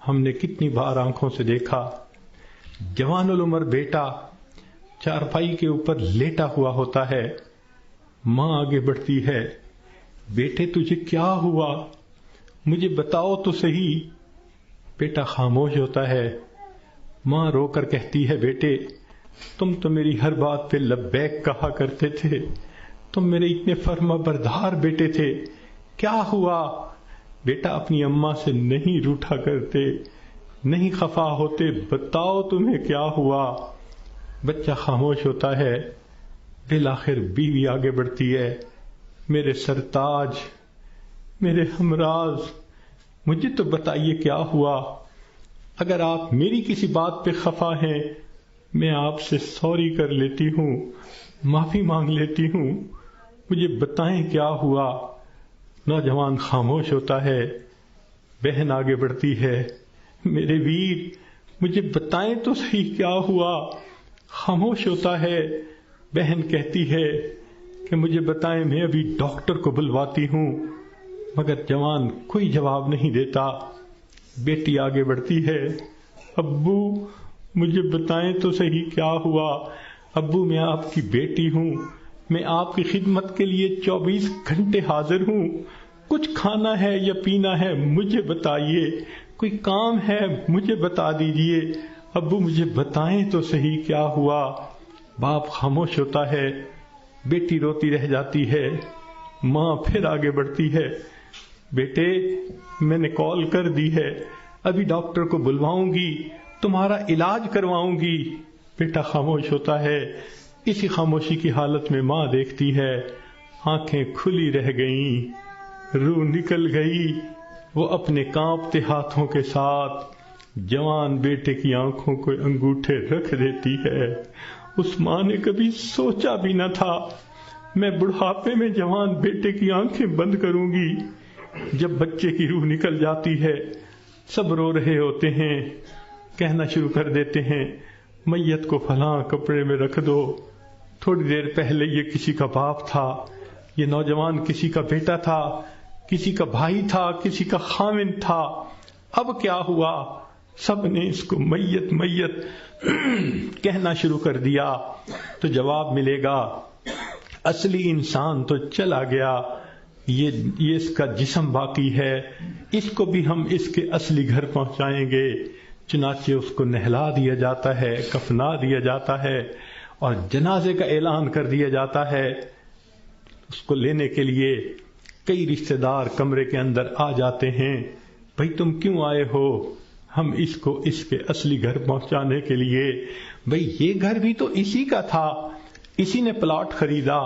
ہم نے کتنی بار آنکھوں سے دیکھا جوان العمر بیٹا چارپائی کے اوپر لیٹا ہوا ہوتا ہے، ماں آگے بڑھتی ہے، بیٹے تجھے کیا ہوا، مجھے بتاؤ تو صحیح۔ بیٹا خاموش ہوتا ہے، ماں رو کر کہتی ہے بیٹے تم تو میری ہر بات پہ لبیک کہا کرتے تھے، تم میرے اتنے فرما بردار بیٹے تھے، کیا ہوا؟ بیٹا اپنی اماں سے نہیں روٹھا کرتے، نہیں خفا ہوتے، بتاؤ تمہیں کیا ہوا۔ بچہ خاموش ہوتا ہے، بالآخر بیوی آگے بڑھتی ہے، میرے سرتاج، میرے ہمراز، مجھے تو بتائیے کیا ہوا، اگر آپ میری کسی بات پہ خفا ہیں میں آپ سے سوری کر لیتی ہوں، معافی مانگ لیتی ہوں، مجھے بتائیں کیا ہوا۔ نوجوان خاموش ہوتا ہے، بہن آگے بڑھتی ہے، میرے ویر مجھے بتائیں تو صحیح کیا ہوا۔ خاموش ہوتا ہے، بہن کہتی ہے کہ مجھے بتائیں، میں ابھی ڈاکٹر کو بلواتی ہوں، مگر جوان کوئی جواب نہیں دیتا۔ بیٹی آگے بڑھتی ہے، ابو مجھے بتائیں تو صحیح کیا ہوا، ابو میں آپ کی بیٹی ہوں، میں آپ کی خدمت کے لیے 24 گھنٹے حاضر ہوں، کچھ کھانا ہے یا پینا ہے مجھے بتائیے، کوئی کام ہے مجھے بتا دیجئے، ابو مجھے بتائیں تو صحیح کیا ہوا۔ باپ خاموش ہوتا ہے، بیٹی روتی رہ جاتی ہے، ماں پھر آگے بڑھتی ہے، بیٹے میں نے کال کر دی ہے، ابھی ڈاکٹر کو بلواؤں گی، تمہارا علاج کرواؤں گی۔ بیٹا خاموش ہوتا ہے، اسی خاموشی کی حالت میں ماں دیکھتی ہے، آنکھیں کھلی رہ گئیں، روح نکل گئی، وہ اپنے کانپتے ہاتھوں کے ساتھ جوان بیٹے کی آنکھوں کو انگوٹھے رکھ دیتی ہے۔ اس ماں نے کبھی سوچا بھی نہ تھا میں بڑھاپے میں جوان بیٹے کی آنکھیں بند کروں گی۔ جب بچے کی روح نکل جاتی ہے، سب رو رہے ہوتے ہیں، کہنا شروع کر دیتے ہیں میت کو فلاں کپڑے میں رکھ دو، تھوڑی دیر پہلے یہ کسی کا باپ تھا، یہ نوجوان کسی کا بیٹا تھا، کسی کا بھائی تھا، کسی کا خاوند تھا، اب کیا ہوا؟ سب نے اس کو میت میت کہنا شروع کر دیا، تو جواب ملے گا اصلی انسان تو چلا گیا، یہ اس کا جسم باقی ہے، اس کو بھی ہم اس کے اصلی گھر پہنچائیں گے۔ چنانچہ اس کو نہلا دیا جاتا ہے، کفنا دیا جاتا ہے، اور جنازے کا اعلان کر دیا جاتا ہے۔ اس کو لینے کے لیے کئی رشتہ دار کمرے کے اندر آ جاتے ہیں، بھئی تم کیوں آئے ہو؟ ہم اس کو اس کے اصلی گھر پہنچانے کے لیے۔ بھئی یہ گھر بھی تو اسی کا تھا، اسی نے پلاٹ خریدا،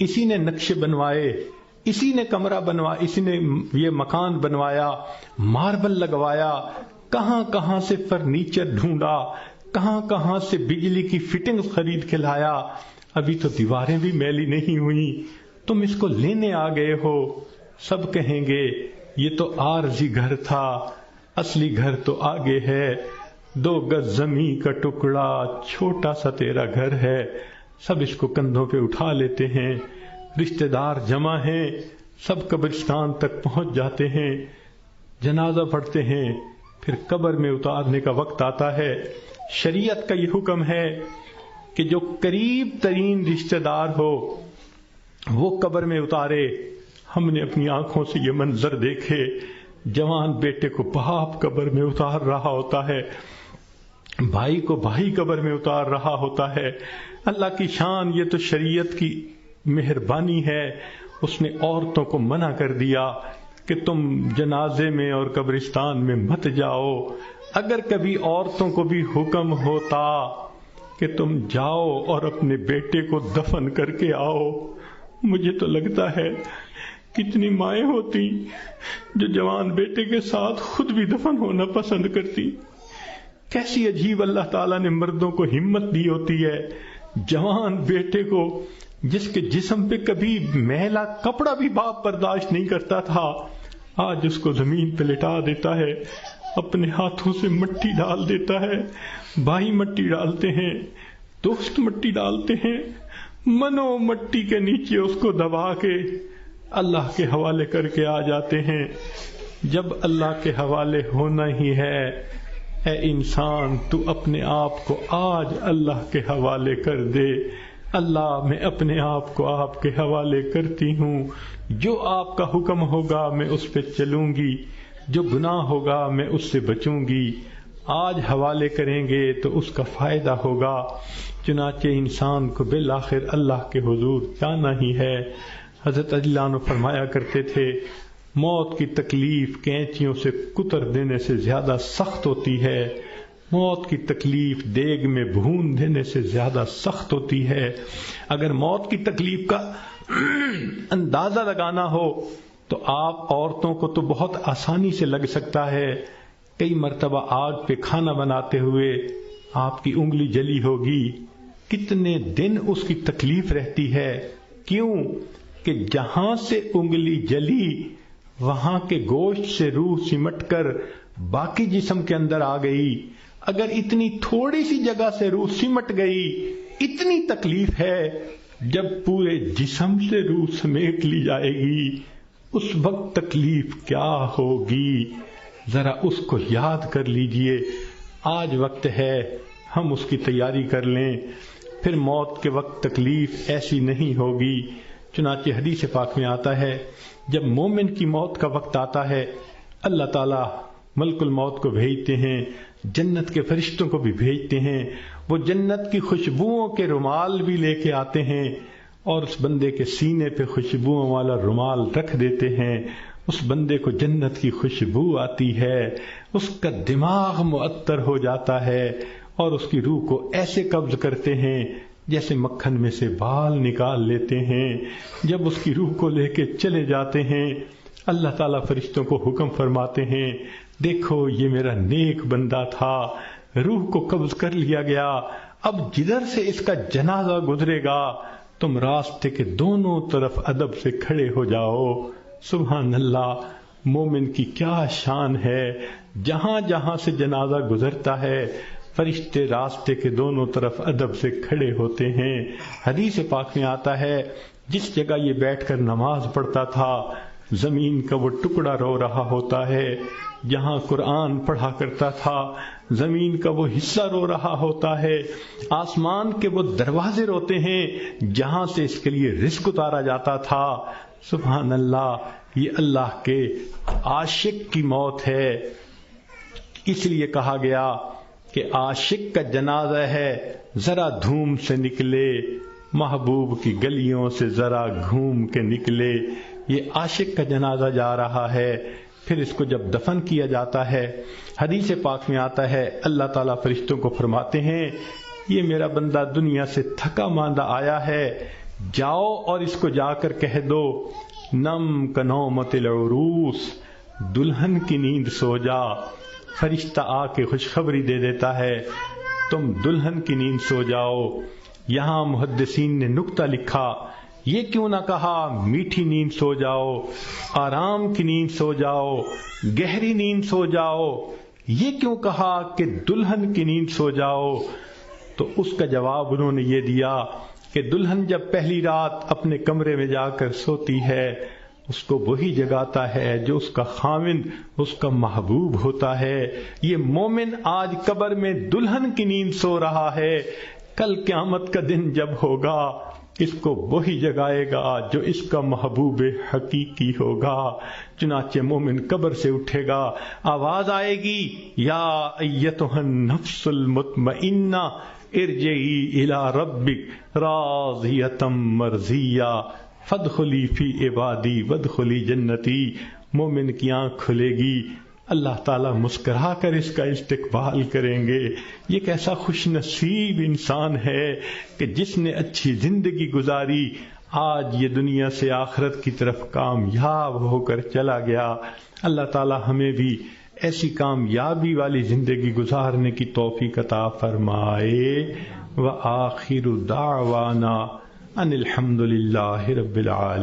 اسی نے نقشے بنوائے، اسی نے کمرہ بنوایا، اسی نے یہ مکان بنوایا، ماربل لگوایا، کہاں کہاں سے فرنیچر ڈھونڈا، کہاں کہاں سے بجلی کی فٹنگ خرید کے لایا، ابھی تو دیواریں بھی میلی نہیں ہوئی، تم اس کو لینے آ گئے ہو۔ سب کہیں گے یہ تو عارضی گھر تھا، اصلی گھر تو آگے ہے، 2 گز زمین کا ٹکڑا، چھوٹا سا تیرا گھر ہے۔ سب اس کو کندھوں پہ اٹھا لیتے ہیں، رشتہ دار جمع ہیں، سب قبرستان تک پہنچ جاتے ہیں، جنازہ پڑھتے ہیں، پھر قبر میں اتارنے کا وقت آتا ہے۔ شریعت کا یہ حکم ہے کہ جو قریب ترین رشتہ دار ہو وہ قبر میں اتارے۔ ہم نے اپنی آنکھوں سے یہ منظر دیکھے، جوان بیٹے کو باپ قبر میں اتار رہا ہوتا ہے، بھائی کو بھائی قبر میں اتار رہا ہوتا ہے۔ اللہ کی شان، یہ تو شریعت کی مہربانی ہے، اس نے عورتوں کو منع کر دیا کہ تم جنازے میں اور قبرستان میں مت جاؤ۔ اگر کبھی عورتوں کو بھی حکم ہوتا کہ تم جاؤ اور اپنے بیٹے کو دفن کر کے آؤ، مجھے تو لگتا ہے کتنی مائیں ہوتی جو جوان بیٹے کے ساتھ خود بھی دفن ہونا پسند کرتی۔ کیسی عجیب اللہ تعالیٰ نے مردوں کو ہمت دی ہوتی ہے، جوان بیٹے کو جس کے جسم پہ کبھی میلا کپڑا بھی باپ برداشت نہیں کرتا تھا، آج اس کو زمین پہ لٹا دیتا ہے، اپنے ہاتھوں سے مٹی ڈال دیتا ہے، بھائی مٹی ڈالتے ہیں، دوست مٹی ڈالتے ہیں، منو مٹی کے نیچے اس کو دبا کے اللہ کے حوالے کر کے آ جاتے ہیں۔ جب اللہ کے حوالے ہونا ہی ہے، اے انسان تو اپنے آپ کو آج اللہ کے حوالے کر دے۔ اللہ میں اپنے آپ کو آپ کے حوالے کرتی ہوں، جو آپ کا حکم ہوگا میں اس پہ چلوں گی، جو گناہ ہوگا میں اس سے بچوں گی۔ آج حوالے کریں گے تو اس کا فائدہ ہوگا۔ چنانچہ انسان کو بالآخر اللہ کے حضور جانا ہی ہے۔ حضرت علی عنہ فرمایا کرتے تھے، موت کی تکلیف کینچیوں سے کتر دینے سے زیادہ سخت ہوتی ہے، موت کی تکلیف دیگ میں بھون دینے سے زیادہ سخت ہوتی ہے۔ اگر موت کی تکلیف کا اندازہ لگانا ہو تو آپ عورتوں کو تو بہت آسانی سے لگ سکتا ہے۔ کئی مرتبہ آگ پہ کھانا بناتے ہوئے آپ کی انگلی جلی ہوگی، کتنے دن اس کی تکلیف رہتی ہے۔ کیوں کہ جہاں سے انگلی جلی وہاں کے گوشت سے روح سمٹ کر باقی جسم کے اندر آ گئی۔ اگر اتنی تھوڑی سی جگہ سے روح سمٹ گئی، اتنی تکلیف ہے۔ جب پورے جسم سے روح سمیٹ لی جائے گی اس وقت تکلیف کیا ہوگی، ذرا اس کو یاد کر لیجئے۔ آج وقت ہے ہم اس کی تیاری کر لیں، پھر موت کے وقت تکلیف ایسی نہیں ہوگی۔ چنانچہ حدیث پاک میں آتا ہے، جب مومن کی موت کا وقت آتا ہے اللہ تعالیٰ ملک الموت کو بھیجتے ہیں، جنت کے فرشتوں کو بھی بھیجتے ہیں، وہ جنت کی خوشبوؤں کے رومال بھی لے کے آتے ہیں اور اس بندے کے سینے پہ خوشبوؤں والا رومال رکھ دیتے ہیں۔ اس بندے کو جنت کی خوشبو آتی ہے، اس کا دماغ معطر ہو جاتا ہے اور اس کی روح کو ایسے قبض کرتے ہیں جیسے مکھن میں سے بال نکال لیتے ہیں۔ جب اس کی روح کو لے کے چلے جاتے ہیں اللہ تعالیٰ فرشتوں کو حکم فرماتے ہیں، دیکھو یہ میرا نیک بندہ تھا، روح کو قبض کر لیا گیا، اب جدھر سے اس کا جنازہ گزرے گا تم راستے کے دونوں طرف ادب سے کھڑے ہو جاؤ۔ سبحان اللہ، مومن کی کیا شان ہے، جہاں جہاں سے جنازہ گزرتا ہے فرشتے راستے کے دونوں طرف ادب سے کھڑے ہوتے ہیں۔ حدیث پاک میں آتا ہے، جس جگہ یہ بیٹھ کر نماز پڑھتا تھا زمین کا وہ ٹکڑا رو رہا ہوتا ہے، جہاں قرآن پڑھا کرتا تھا زمین کا وہ حصہ رو رہا ہوتا ہے، آسمان کے وہ دروازے روتے ہیں جہاں سے اس کے لیے رزق اتارا جاتا تھا۔ سبحان اللہ، یہ اللہ کے عاشق کی موت ہے۔ اس لیے کہا گیا کہ عاشق کا جنازہ ہے، ذرا دھوم سے نکلے، محبوب کی گلیوں سے ذرا گھوم کے نکلے۔ یہ عاشق کا جنازہ جا رہا ہے۔ پھر اس کو جب دفن کیا جاتا ہے حدیث پاک میں آتا ہے اللہ تعالیٰ فرشتوں کو فرماتے ہیں، یہ میرا بندہ دنیا سے تھکا ماندہ آیا ہے، جاؤ اور اس کو جا کر کہہ دو، نم کنومت العروس، دلہن کی نیند سو جا۔ فرشتہ آ کے خوشخبری دے دیتا ہے، تم دلہن کی نیند سو جاؤ۔ یہاں محدثین نے نکتہ لکھا، یہ کیوں نہ کہا میٹھی نیند سو جاؤ، آرام کی نیند سو جاؤ، گہری نیند سو جاؤ، یہ کیوں کہا کہ دلہن کی نیند سو جاؤ؟ تو اس کا جواب انہوں نے یہ دیا کہ دلہن جب پہلی رات اپنے کمرے میں جا کر سوتی ہے اس کو وہی جگاتا ہے جو اس کا خاوند، اس کا محبوب ہوتا ہے۔ یہ مومن آج قبر میں دلہن کی نیند سو رہا ہے، کل قیامت کا دن جب ہوگا اس کو وہی جگائے گا جو اس کا محبوب حقیقی ہوگا۔ چنانچہ مومن قبر سے اٹھے گا، آواز آئے گی، یا ایتھا النفس المطمئنہ ارجعی الی ربک راضیۃ مرضیہ فادخلی فی عبادی وادخلی جنتی۔ مومن کی آنکھ کھلے گی، اللہ تعالیٰ مسکرا کر اس کا استقبال کریں گے۔ یہ کیسا خوش نصیب انسان ہے کہ جس نے اچھی زندگی گزاری، آج یہ دنیا سے آخرت کی طرف کامیاب ہو کر چلا گیا۔ اللہ تعالیٰ ہمیں بھی ایسی کامیابی والی زندگی گزارنے کی توفیق عطا فرمائے۔ وآخر دعوانا ان الحمد للہ رب العالمین۔